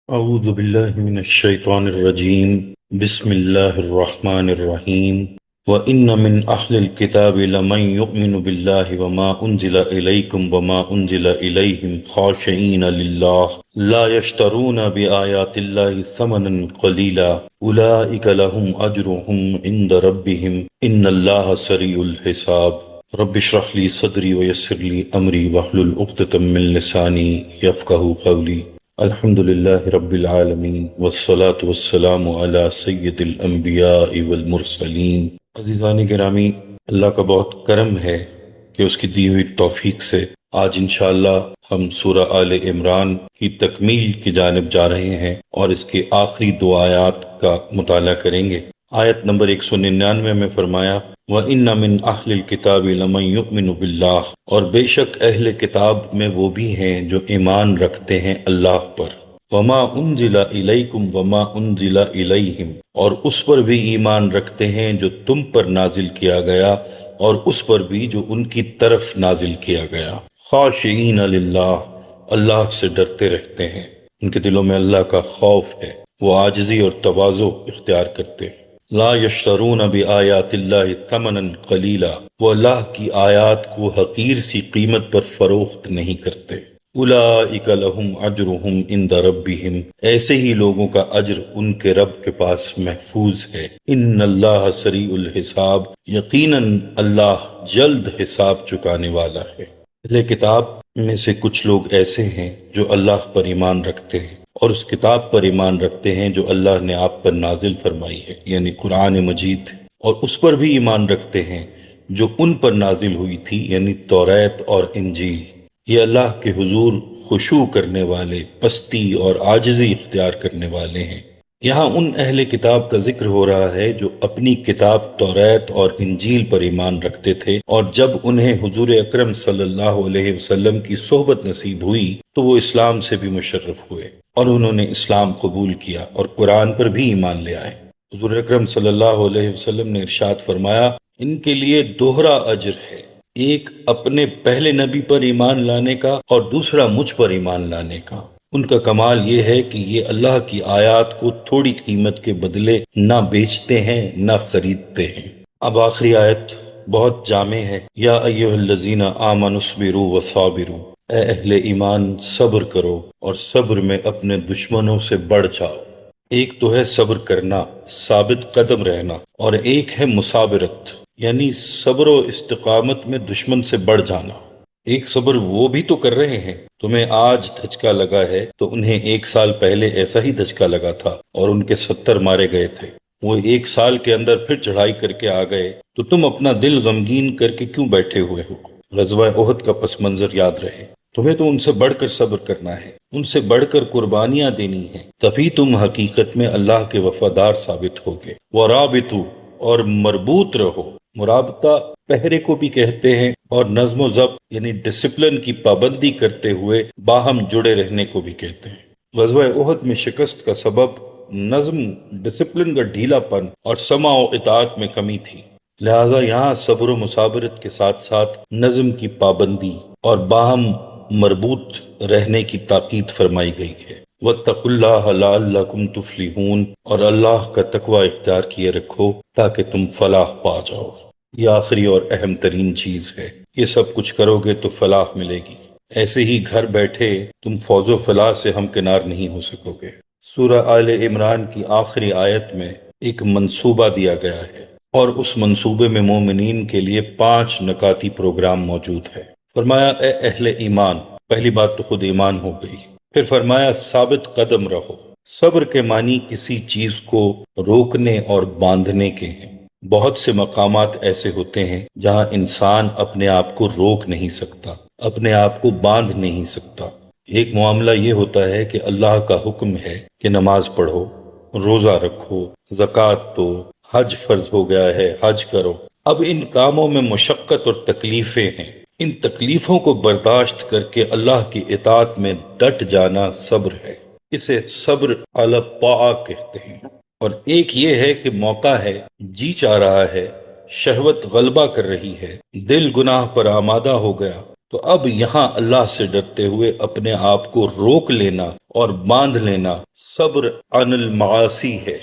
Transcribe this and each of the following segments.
اعوذ باللہ من الشیطان الرجیم بسم اللہ الرحمن الرحیم وَإِنَّ مِنْ أَهْلِ الْكِتَابِ لَمَنْ يُؤْمِنُ بِاللَّهِ وَمَا أُنزِلَ إِلَيْكُمْ وَمَا أُنزِلَ إِلَيْهِمْ خَاشِعِينَ لِلَّهِ لَا يَشْتَرُونَ بِآيَاتِ اللَّهِ ثَمَنًا قَلِيلًا أُولَئِكَ لَهُمْ أَجْرُهُمْ عِنْدَ رَبِّهِمْ إِنَّ اللَّهَ سَرِيعُ الْحِسَابِ رب اشرح لي صدري ويسر لي أمري واحلل عقدة من لساني يفقهوا قولي الحمد للہ رب العالمین والصلاة والسلام علی سید الانبیاء والمرسلین۔ عزیزان گرامی، اللہ کا بہت کرم ہے کہ اس کی دی ہوئی توفیق سے آج انشاءاللہ ہم سورہ آل عمران کی تکمیل کی جانب جا رہے ہیں اور اس کے آخری دو آیات کا مطالعہ کریں گے۔ آیت نمبر 199 میں فرمایا وَإِنَّ مِنْ أَهْلِ الْكِتَابِ لَمَنْ يُؤْمِنُ بِاللَّهِ، اور بے شک اہل کتاب میں وہ بھی ہیں جو ایمان رکھتے ہیں اللہ پر، وَمَا أُنزِلَ إِلَيْكُمْ وَمَا أُنزِلَ إِلَيْهِمْ، اور اس پر بھی ایمان رکھتے ہیں جو تم پر نازل کیا گیا اور اس پر بھی جو ان کی طرف نازل کیا گیا، خاشعین للہ، اللہ سے ڈرتے رہتے ہیں، ان کے دلوں میں اللہ کا خوف ہے، وہ عاجزی اور تواضع اختیار کرتے ہیں۔ لا یشترون بآیات اللہ ثمنا قلیلا، وہ اللہ کی آیات کو حقیر سی قیمت پر فروخت نہیں کرتے۔ اولئک لہم اجرہم عند ربہم، ایسے ہی لوگوں کا اجر ان کے رب کے پاس محفوظ ہے۔ ان اللہ سریع الحساب، یقیناً اللہ جلد حساب چکانے والا ہے۔ اہل کتاب میں سے کچھ لوگ ایسے ہیں جو اللہ پر ایمان رکھتے ہیں اور اس کتاب پر ایمان رکھتے ہیں جو اللہ نے آپ پر نازل فرمائی ہے، یعنی قرآن مجید، اور اس پر بھی ایمان رکھتے ہیں جو ان پر نازل ہوئی تھی، یعنی توریت اور انجیل۔ یہ اللہ کے حضور خشوع کرنے والے، پستی اور عاجزی اختیار کرنے والے ہیں۔ یہاں ان اہل کتاب کا ذکر ہو رہا ہے جو اپنی کتاب توریت اور انجیل پر ایمان رکھتے تھے، اور جب انہیں حضور اکرم صلی اللہ علیہ وسلم کی صحبت نصیب ہوئی تو وہ اسلام سے بھی مشرف ہوئے اور انہوں نے اسلام قبول کیا اور قرآن پر بھی ایمان لے آئے۔ حضور اکرم صلی اللہ علیہ وسلم نے ارشاد فرمایا ان کے لیے دوہرا اجر ہے، ایک اپنے پہلے نبی پر ایمان لانے کا اور دوسرا مجھ پر ایمان لانے کا۔ ان کا کمال یہ ہے کہ یہ اللہ کی آیات کو تھوڑی قیمت کے بدلے نہ بیچتے ہیں نہ خریدتے ہیں۔ اب آخری آیت بہت جامع ہے۔ یا ایھا الذین آمنوا اصبروا وصابروا، اے اہل ایمان صبر کرو اور صبر میں اپنے دشمنوں سے بڑھ جاؤ۔ ایک تو ہے صبر کرنا، ثابت قدم رہنا، اور ایک ہے مصابرت، یعنی صبر و استقامت میں دشمن سے بڑھ جانا۔ ایک صبر وہ بھی تو کر رہے ہیں، تمہیں آج دھچکا لگا ہے تو انہیں 1 سال پہلے ایسا ہی دھچکا لگا تھا اور ان کے 70 مارے گئے تھے۔ وہ 1 سال کے اندر پھر چڑھائی کر کے آ گئے تو تم اپنا دل غمگین کر کے کیوں بیٹھے ہوئے ہو؟ غزوہ احد کا پس منظر یاد رہے۔ تمہیں تو ان سے بڑھ کر صبر کرنا ہے، ان سے بڑھ کر قربانیاں دینی ہیں، تبھی تم حقیقت میں اللہ کے وفادار ثابت ہوگے۔ وَرَابِطُوا، اور مربوط رہو۔ مرابطہ پہرے کو بھی کہتے ہیں اور نظم و ضبط یعنی ڈسپلن کی پابندی کرتے ہوئے باہم جڑے رہنے کو بھی کہتے ہیں۔ غزوہ احد میں شکست کا سبب نظم، ڈسپلن کا ڈھیلا پن اور سمع و اطاعت میں کمی تھی، لہذا یہاں صبر و مصابرت کے ساتھ ساتھ نظم کی پابندی اور باہم مربوط رہنے کی تاکید فرمائی گئی ہے۔ وَاتَّقُوا اللَّهَ لَعَلَّكُمْ تُفْلِحُونَ، اور اللہ کا تقوی اختیار کیے رکھو تاکہ تم فلاح پا جاؤ۔ یہ آخری اور اہم ترین چیز ہے، یہ سب کچھ کرو گے تو فلاح ملے گی، ایسے ہی گھر بیٹھے تم فوز و فلاح سے ہمکنار نہیں ہو سکو گے۔ سورہ آل عمران کی آخری آیت میں ایک منصوبہ دیا گیا ہے اور اس منصوبے میں مومنین کے لیے 5 نکاتی پروگرام موجود ہے۔ فرمایا اے اہل ایمان، پہلی بات تو خود ایمان ہو گئی، پھر فرمایا ثابت قدم رہو۔ صبر کے معنی کسی چیز کو روکنے اور باندھنے کے ہیں۔ بہت سے مقامات ایسے ہوتے ہیں جہاں انسان اپنے آپ کو روک نہیں سکتا، اپنے آپ کو باندھ نہیں سکتا۔ ایک معاملہ یہ ہوتا ہے کہ اللہ کا حکم ہے کہ نماز پڑھو، روزہ رکھو، زکوٰۃ دو، حج فرض ہو گیا ہے، حج کرو۔ اب ان کاموں میں مشقت اور تکلیفیں ہیں، ان تکلیفوں کو برداشت کر کے اللہ کی اطاعت میں ڈٹ جانا صبر ہے، اسے صبر علی الطاعہ کہتے ہیں۔ اور ایک یہ ہے کہ موقع ہے، جی چاہ رہا ہے، شہوت غلبہ کر رہی ہے، دل گناہ پر آمادہ ہو گیا تو اب یہاں اللہ سے ڈرتے ہوئے اپنے آپ کو روک لینا اور باندھ لینا صبر عن المعاصی ہے۔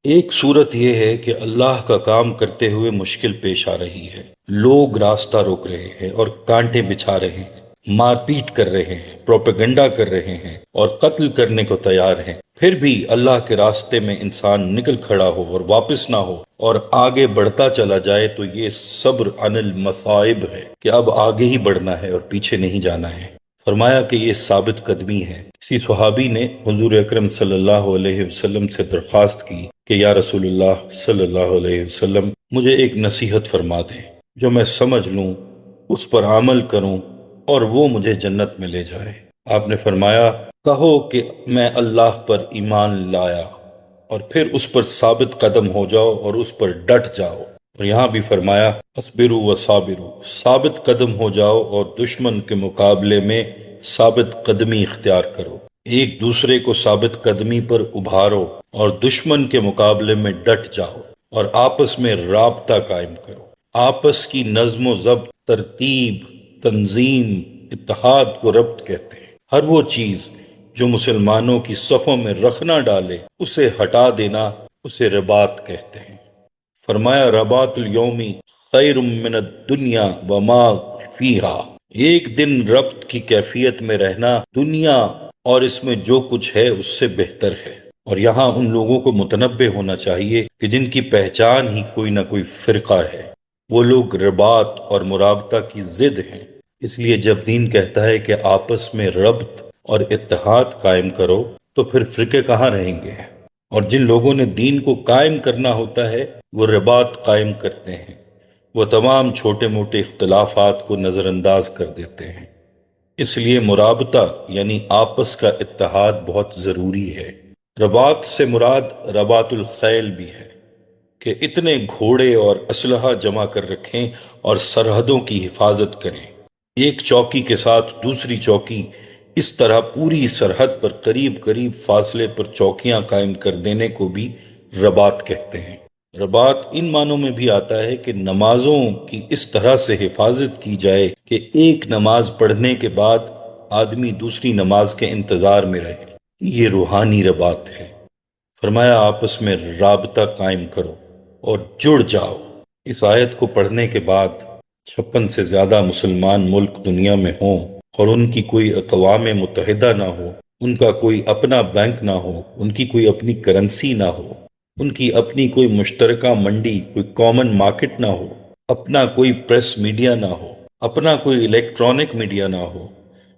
ایک صورت یہ ہے کہ اللہ کا کام کرتے ہوئے مشکل پیش آ رہی ہے، لوگ راستہ روک رہے ہیں اور کانٹے بچھا رہے ہیں، مار پیٹ کر رہے ہیں، پروپیگنڈا کر رہے ہیں اور قتل کرنے کو تیار ہیں، پھر بھی اللہ کے راستے میں انسان نکل کھڑا ہو اور واپس نہ ہو اور آگے بڑھتا چلا جائے، تو یہ صبر عن المصائب ہے کہ اب آگے ہی بڑھنا ہے اور پیچھے نہیں جانا ہے۔ فرمایا کہ یہ ثابت قدمی ہے۔ کسی صحابی نے حضور اکرم صلی اللہ علیہ وسلم سے درخواست کی کہ یا رسول اللہ صلی اللہ علیہ وسلم، مجھے ایک نصیحت فرما دیں جو میں سمجھ لوں، اس پر عمل کروں اور وہ مجھے جنت میں لے جائے۔ آپ نے فرمایا، کہو کہ میں اللہ پر ایمان لایا، اور پھر اس پر ثابت قدم ہو جاؤ اور اس پر ڈٹ جاؤ۔ اور یہاں بھی فرمایا، اصبروا وصابروا، ثابت قدم ہو جاؤ اور دشمن کے مقابلے میں ثابت قدمی اختیار کرو، ایک دوسرے کو ثابت قدمی پر ابھارو اور دشمن کے مقابلے میں ڈٹ جاؤ اور آپس میں رابطہ قائم کرو۔ آپس کی نظم و ضبط، ترتیب، تنظیم، اتحاد کو ربط کہتے ہیں۔ ہر وہ چیز جو مسلمانوں کی صفوں میں رخ نہ ڈالے، اسے ہٹا دینا، اسے رباط کہتے ہیں۔ فرمایا، رباط الیومی خیر من الدنیا وما فیہا، ایک دن ربط کی کیفیت میں رہنا دنیا اور اس میں جو کچھ ہے اس سے بہتر ہے۔ اور یہاں ان لوگوں کو متنبہ ہونا چاہیے کہ جن کی پہچان ہی کوئی نہ کوئی فرقہ ہے، وہ لوگ رباط اور مرابطہ کی ضد ہیں۔ اس لیے جب دین کہتا ہے کہ آپس میں ربط اور اتحاد قائم کرو، تو پھر فرقے کہاں رہیں گے؟ اور جن لوگوں نے دین کو قائم کرنا ہوتا ہے، وہ رباط قائم کرتے ہیں، وہ تمام چھوٹے موٹے اختلافات کو نظر انداز کر دیتے ہیں۔ اس لیے مرابطہ یعنی آپس کا اتحاد بہت ضروری ہے۔ رباط سے مراد رباط الخیل بھی ہے کہ اتنے گھوڑے اور اسلحہ جمع کر رکھیں اور سرحدوں کی حفاظت کریں، ایک چوکی کے ساتھ دوسری چوکی، اس طرح پوری سرحد پر قریب قریب فاصلے پر چوکیاں قائم کر دینے کو بھی رباط کہتے ہیں۔ رباط ان معنوں میں بھی آتا ہے کہ نمازوں کی اس طرح سے حفاظت کی جائے کہ ایک نماز پڑھنے کے بعد آدمی دوسری نماز کے انتظار میں رہے، یہ روحانی رباط ہے۔ فرمایا، آپس میں رابطہ قائم کرو اور جڑ جاؤ۔ اس آیت کو پڑھنے کے بعد 56 سے زیادہ مسلمان ملک دنیا میں ہوں اور ان کی کوئی اقوام متحدہ نہ ہو، ان کا کوئی اپنا بینک نہ ہو، ان کی کوئی اپنی کرنسی نہ ہو، ان کی اپنی کوئی مشترکہ منڈی، کوئی کامن مارکیٹ نہ ہو، اپنا کوئی پریس میڈیا نہ ہو، اپنا کوئی الیکٹرانک میڈیا نہ ہو،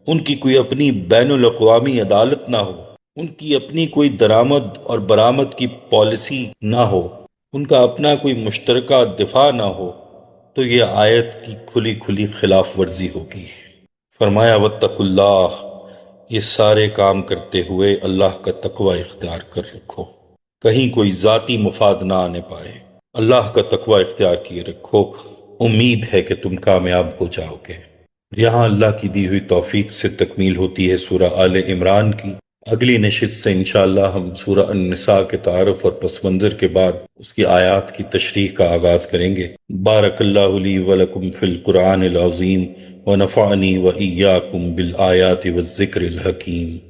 ان کی کوئی اپنی بین الاقوامی عدالت نہ ہو، ان کی اپنی کوئی درآمد اور برآمد کی پالیسی نہ ہو، ان کا اپنا کوئی مشترکہ دفاع نہ ہو، تو یہ آیت کی کھلی کھلی خلاف ورزی ہوگی۔ فرمایا، واتقوا اللہ، یہ سارے کام کرتے ہوئے اللہ کا تقوی اختیار کر رکھو، کہیں کوئی ذاتی مفاد نہ آنے پائے، اللہ کا تقوی اختیار کیے رکھو، امید ہے کہ تم کامیاب ہو جاؤ گے۔ یہاں اللہ کی دی ہوئی توفیق سے تکمیل ہوتی ہے سورہ آل عمران کی۔ اگلی نشست سے انشاءاللہ ہم سورہ النساء کے تعارف اور پس منظر کے بعد اس کی آیات کی تشریح کا آغاز کریں گے۔ بارک اللہ لی ولکم فی القرآن العظیم ونفعنی وإیاکم بالآیات والذکر الحکیم۔